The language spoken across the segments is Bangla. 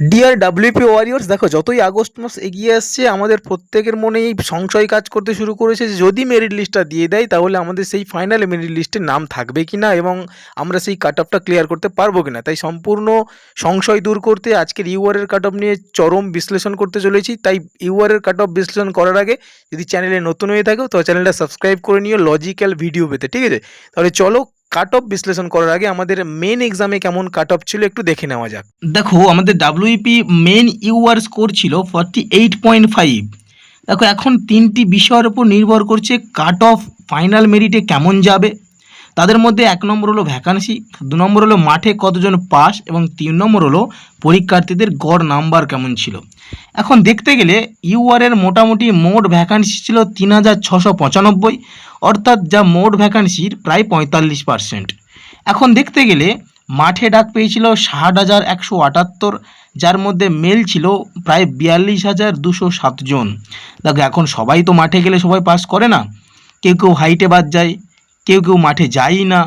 ডিয়ার ডাব্লিউপি ওয়ারিয়র্স, দেখো যতই আগস্ট মাস এগিয়ে আসছে আমাদের প্রত্যেকের মনেই সংশয় কাজ করতে শুরু করেছে যে যদি মেরিট লিস্টটা দিয়ে দেয় তাহলে আমাদের সেই ফাইনাল মেরিট লিস্টে নাম থাকবে কিনা এবং আমরা সেই কাট অফটা ক্লিয়ার করতে পারবো কিনা। তাই সম্পূর্ণ সংশয় দূর করতে আজকের ইউআরের কাট অফ নিয়ে চরম বিশ্লেষণ করতে চলেছি। তাই ইউআরের কাট অফ বিশ্লেষণ করার আগে যদি চ্যানেলে নতুন হয়ে থাকো তো চ্যানেলটা সাবস্ক্রাইব করে নিও লজিক্যাল ভিডিও পেতে, ঠিক আছে? তাহলে চলো কাট অফ বিশ্লেষণ করার আগে আমাদের মেন এক্সামে কেমন কাট অফ ছিল একটু দেখে নেওয়া যাক। দেখো আমাদের ডাব্লিউপি মেন ইউআর স্কোর ছিল 48.5। দেখো এখন তিনটি বিষয়ের উপর নির্ভর করছে কাট অফ ফাইনাল মেরিটে কেমন যাবে। তাদের মধ্যে 1 নম্বর হলো ভ্যাকান্সি, 2 নম্বর হলো মাঠে কতজন পাস এবং 3 নম্বর হলো পরীক্ষার্থীদের গড় নাম্বার কেমন ছিল। এখন দেখতে গেলে ইউআরের মোটামুটি মোট ভ্যাকান্সি ছিল 3695, অর্থাৎ যা মোট ভ্যাকান্সির প্রায় 45%। এখন দেখতে গেলে মাঠে ডাক পেয়েছিল 60,178, যার মধ্যে মেল ছিল প্রায় 42,207 জন। দেখো এখন সবাই তো মাঠে গেলে সবাই পাস করে না, কেউ কেউ হাইটে বাদ যায়, কেউ কেউ মাঠে যায়ই না,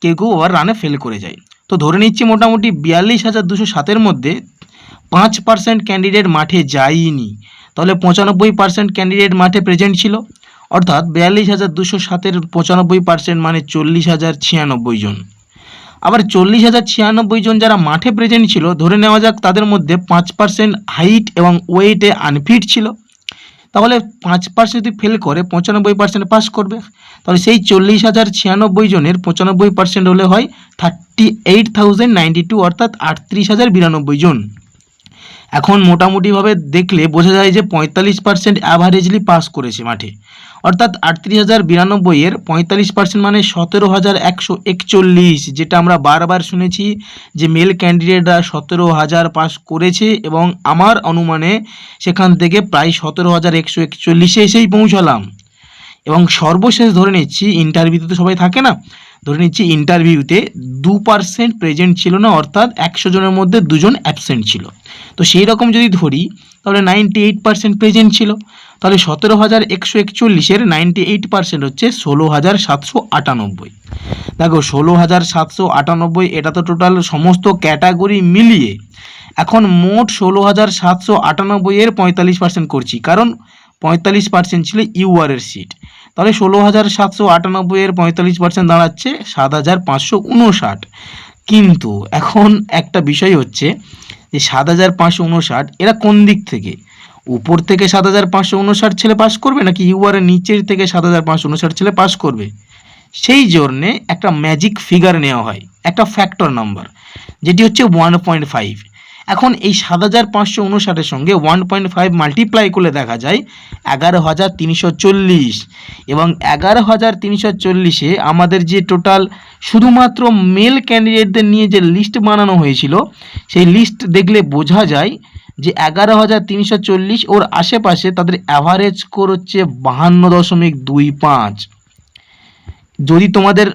কেউ কেউ আবার রানে ফেল করে যায়। তো ধরে নিচ্ছি মোটামুটি 42,207-এর মধ্যে 5% ক্যান্ডিডেট মাঠে যায়নি, তাহলে 95% ক্যান্ডিডেট মাঠে প্রেজেন্ট ছিল। অর্থাৎ 42,207-এর 95% মানে 40,096 জন। আবার 40,096 জন যারা মাঠে প্রেজেন্ট ছিল, ধরে নেওয়া যাক তাদের মধ্যে 5% হাইট এবং ওয়েটে আনফিট ছিল, তাহলে 5% যদি ফেল করে 95% পাস করবে। তাহলে সেই 40,096 জনের 95% হলে হয় 38,092, অর্থাৎ 38,092 জন। এখন মোটামুটিভাবে দেখলে বোঝা যায় যে 45% অ্যাভারেজলি পাস করেছে মাঠে, অর্থাৎ 38,092-এর 45% মানে 17,141, যেটা আমরা বারবার শুনেছি যে মেল ক্যান্ডিডেটরা 17,000 পাস করেছে এবং আমার অনুমানে সেখান থেকে প্রায় 17,141-এ এসেই পৌঁছালাম। এবং সর্বশেষ ধরে নিচ্ছি ইন্টারভিউতে তো সবাই থাকে না, ধরে নিচ্ছি ইন্টারভিউতে 2% প্রেজেন্ট ছিল না, অর্থাৎ 100 জনের মধ্যে 2 জন অ্যাবসেন্ট ছিল। তো সেই রকম যদি ধরি তাহলে 98% প্রেজেন্ট ছিল, তাহলে 17,141-এর 98% হচ্ছে 16,798। দেখো 16,798 এটা তো টোটাল সমস্ত ক্যাটাগরি মিলিয়ে। এখন মোট 16,798-এর 45% করছি, কারণ 45% ছিল ইউআরের সিট। তাহলে 16,798-এর 45% দাঁড়াচ্ছে 7,559। কিন্তু এখন একটা বিষয় হচ্ছে যে 7,559 এরা কোন দিক থেকে, উপর থেকে 7,559 ছেলে পাস করবে নাকি ইউআরের নিচের থেকে 7,559 ছেলে পাস করবে? সেই জন্যে একটা ম্যাজিক ফিগার নেওয়া হয়, একটা ফ্যাক্টর নাম্বার, যেটি হচ্ছে 1.5। এখন এই 7,559-এর সঙ্গে 1.5 মাল্টিপ্লাই করলে দেখা যায় 11,340, এবং 11,340-এ আমাদের যে টোটাল শুধুমাত্র মেল ক্যান্ডিডেটদের নিয়ে যে লিস্ট বানানো হয়েছিল, সেই লিস্ট দেখলে বোঝা যায় যে 11,340 ওর আশেপাশে তাদের অ্যাভারেজ স্কোর হচ্ছে 52.25। যদি তোমাদের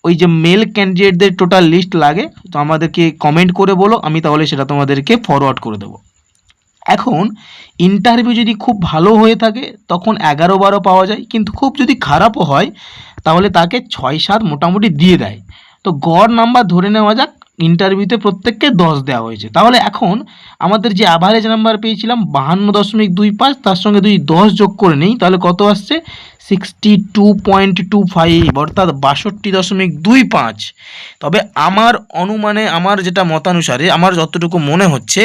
ওই যে মেল ক্যান্ডিডেটদের টোটাল লিস্ট লাগে তো আমাদেরকে কমেন্ট করে বলো, আমি তাহলে সেটা তোমাদেরকে ফরওয়ার্ড করে দেবো। এখন ইন্টারভিউ যদি খুব ভালো হয়ে থাকে তখন 11-12 পাওয়া যায়, কিন্তু খুব যদি খারাপও হয় তাহলে তাকে 6-7 মোটামুটি দিয়ে দেয়। তো গড় নাম্বার ধরে নেওয়া যাক ইন্টারভিউতে প্রত্যেককে 10 দেওয়া হয়েছে, তাহলে এখন আমাদের যে অ্যাভারেজ নাম্বার পেয়েছিলাম 52.25, তার সঙ্গে যদি 10 যোগ করে নেই তাহলে কত আসছে 62.25, অর্থাৎ 62.25। তবে আমার অনুমানে, আমার যেটা মতানুসারে আমার যতটুকু মনে হচ্ছে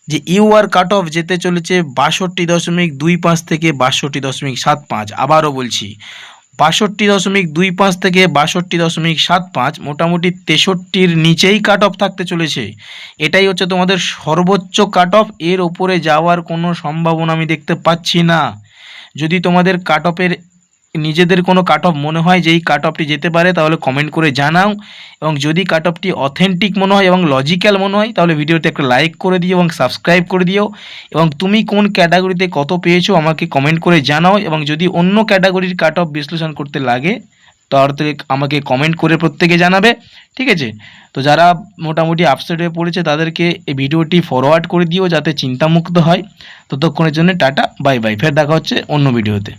যে ইউআর কাট অফ যেতে চলেছে 62.25 থেকে 62.75। আবারও বলছি 62.25 থেকে 62.75, মোটামুটি 63-র নিচেই কাট অফ থাকতে চলেছে। এটাই হচ্ছে তোমাদের সর্বোচ্চ কাট অফ, এর ওপরে যাওয়ার কোনো সম্ভাবনা আমি দেখতে পাচ্ছি না। যদি তোমাদের কাট অফের নিজেদের কোনো কাট অফ মনে হয় যে এই কাট অফটি যেতে পারে তাহলে কমেন্ট করে জানাও, এবং যদি কাট অফটি অথেন্টিক মনে হয় এবং লজিক্যাল মনে হয় তাহলে ভিডিওতে একটা লাইক করে দিও এবং সাবস্ক্রাইব করে দিও, এবং তুমি কোন ক্যাটাগরিতে কত পেয়েছো আমাকে কমেন্ট করে জানাও, এবং যদি অন্য ক্যাটাগরির কাট অফ বিশ্লেষণ করতে লাগে তাহলে আমাকে কমেন্ট করে প্রত্যেকে জানাবে, ঠিক আছে? তো যারা মোটামুটি আপসেট হয়ে পড়েছে তাদেরকে এই ভিডিওটি ফরওয়ার্ড করে দিও যাতে চিন্তামুক্ত হয়। ততক্ষণের জন্য টাটা, বাই বাই, ফের দেখা হচ্ছে অন্য ভিডিওতে।